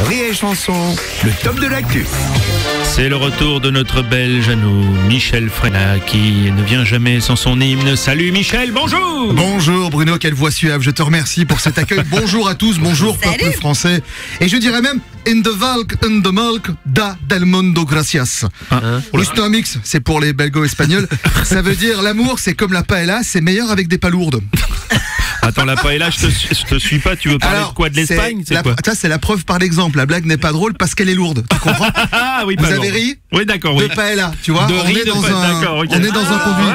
Rire et Chanson, le top de l'actu. C'est le retour de notre Belge à nous, Michel Frenat, qui ne vient jamais sans son hymne. Salut Michel, bonjour. Bonjour Bruno, quelle voix suave, je te remercie pour cet accueil. Bonjour à tous, bonjour peuple français. Et je dirais même, in the Valk, in the Malk, da del mundo gracias. Oui, c'est un mix, c'est pour les belgo-espagnols. Ça veut dire l'amour, c'est comme la paella, c'est meilleur avec des palourdes. Attends, la paella, je te suis pas, tu veux parler de quoi, de l'Espagne? Ça, c'est la preuve par l'exemple. La blague n'est pas drôle parce qu'elle est lourde. Tu comprends? Ah oui, vous avez ri? Oui, d'accord. Oui. De paella, tu vois? On est dans un conduit.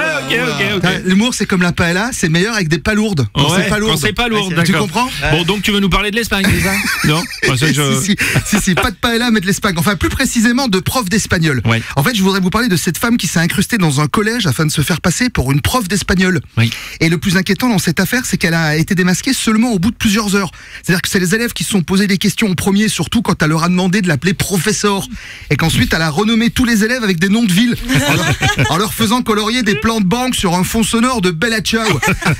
Ok. L'humour, c'est comme la paella, c'est meilleur avec des palourdes. Quand c'est pas lourd. D'accord. Tu comprends? Bon, donc tu veux nous parler de l'Espagne, c'est ça? Non? Si, pas de paella, mais de l'Espagne. Enfin, plus précisément, de prof d'espagnol. Ouais. En fait, je voudrais vous parler de cette femme qui s'est incrustée dans un collège afin de se faire passer pour une prof d'espagnol. Oui. Et le plus inquiétant dans cette affaire, c'est qu'elle a été démasquée seulement au bout de plusieurs heures. C'est-à-dire que c'est les élèves qui se sont posés des questions en premier, surtout quand elle leur a demandé de l'appeler professeur. Et qu'ensuite, elle a renommé tous les élèves avec des noms de villes, en leur faisant colorier des plans de banque sur un fond sonore de Bella Ciao.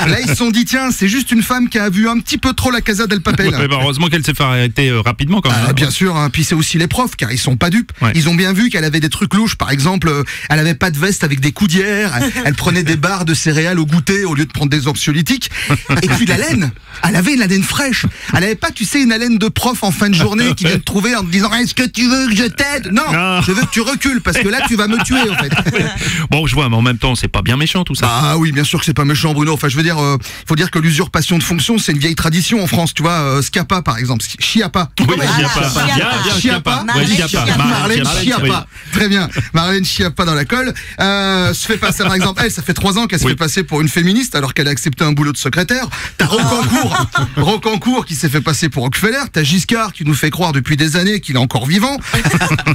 Là, ils se sont dit, tiens, c'est juste une femme qui a vu un petit peu trop la Casa del Papel. Ouais, heureusement qu'elle s'est fait arrêter rapidement quand même. Bien sûr, hein. Puis c'est aussi les profs, car ils sont pas dupes. Ouais. Ils ont bien vu qu'elle avait des trucs louches. Par exemple, elle avait pas de veste avec des coudières, elle prenait des barres de céréales au goûter au lieu de prendre des anxiolytiques. Et puis la laine, elle avait une haleine fraîche. Elle avait pas, tu sais, une haleine de prof en fin de journée qui vient te trouver en te disant, est-ce que tu veux que je t'aide? Non, je veux que tu recules parce que là tu vas me tuer en fait. Bon, je vois, mais en même temps, c'est pas bien méchant tout ça. Ah oui, bien sûr que c'est pas méchant, Bruno. Enfin, je veux dire, faut dire que l'usurpation de fonction, c'est une vieille tradition en France. Tu vois, Schiappa par exemple, Schiappa. Oui, Schiappa. Marlène Schiappa. Très bien. Marlène Schiappa dans la colle. Se fait passer, par exemple, elle, ça fait 3 ans qu'elle se fait passer pour une féministe alors qu'elle a accepté un boulot de secrétaire. T'as Rocancourt qui s'est fait passer pour Rockefeller. T'as Giscard qui nous fait croire depuis des années qu'il est encore vivant.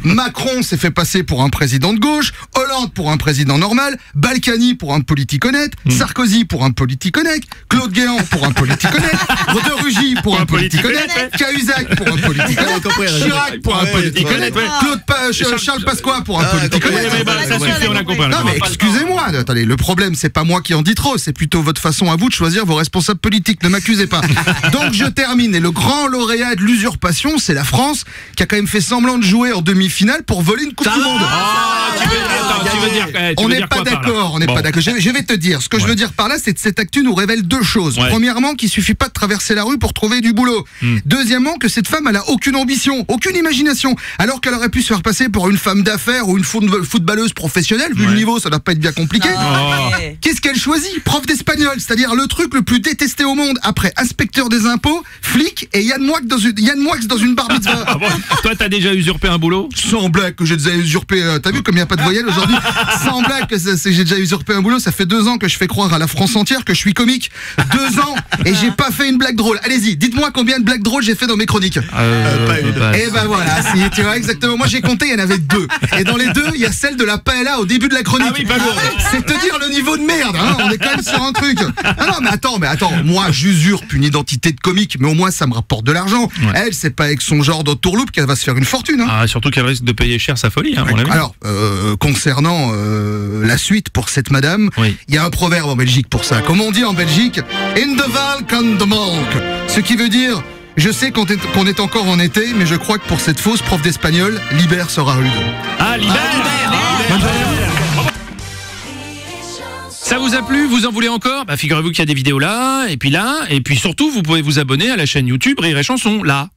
Macron s'est fait passer pour un président de gauche. Hollande pour un président normal. Balkany pour un politique honnête. Sarkozy pour un politique honnête. Claude Guéant pour un politique honnête. De Rugy pour un politique honnête. Cahuzac pour un politique honnête. Chirac pour un politique honnête. Charles Pasqua pour un politique honnête. Ça suffit, on a compris. Non mais excusez-moi, attendez, le problème c'est pas moi qui en dis trop, c'est plutôt votre façon à vous de choisir vos responsables politiques, ne m'accusez pas. Donc je termine, et le grand lauréat de l'usurpation, c'est la France, qui a quand même fait semblant de jouer en demi-finale pour voler une Coupe du Monde. On n'est pas d'accord, Je vais te dire, ce que je veux dire par là, c'est que cette actu nous révèle 2 choses. Premièrement, qu'il suffit pas de traverser la rue pour trouver du boulot. Deuxièmement, que cette femme, elle a aucune ambition, aucune imagination, alors qu'elle aurait pu se faire passer pour une femme d'affaires ou une footballeuse professionnelle, vu le niveau, ça doit pas être bien compliqué. Qu'est-ce qu'elle choisit? Prof d'espagnol, c'est-à-dire le truc le plus détesté au monde, après inspecteur des impôts, flic et Yann Moix dans une bar mitzvah. Ah bon, toi, t'as déjà usurpé un boulot? Sans blague que j'ai déjà usurpé, t'as vu comme il n'y a pas de voyelle aujourd'hui? Sans blague que j'ai déjà usurpé un boulot, ça fait 2 ans que je fais croire à la France entière que je suis comique. 2 ans et j'ai pas fait une blague drôle. Allez-y, dites-moi combien de blagues drôles j'ai fait dans mes chroniques. Et ben voilà, tu vois exactement, moi j'ai compté, il y en avait 2. Et dans les 2, il y a celle de la paella au début de la chronique. Ah oui, pas lourd. C'est te dire le niveau de merde, hein, on est quand même sur un truc. Ah non, mais attends, moi j'usurpe une identité de comique, mais au moins ça me rapporte de l'argent. Elle, c'est pas avec son genre d'entourloupe qu'elle va se faire une fortune. Hein. Ah, surtout qu'elle risque de payer cher sa folie, hein, à mon avis. Alors, concernant la suite pour cette madame, il y a un proverbe en Belgique pour ça. Comme on dit en Belgique, in the Valk and the Malk. Ce qui veut dire, je sais qu'on est encore en été, mais je crois que pour cette fausse prof d'espagnol, l'hiver sera rude. Ah, l'hiver. Ça vous a plu? Vous en voulez encore? Figurez-vous qu'il y a des vidéos là, et puis surtout, vous pouvez vous abonner à la chaîne YouTube Rire et Chanson, là.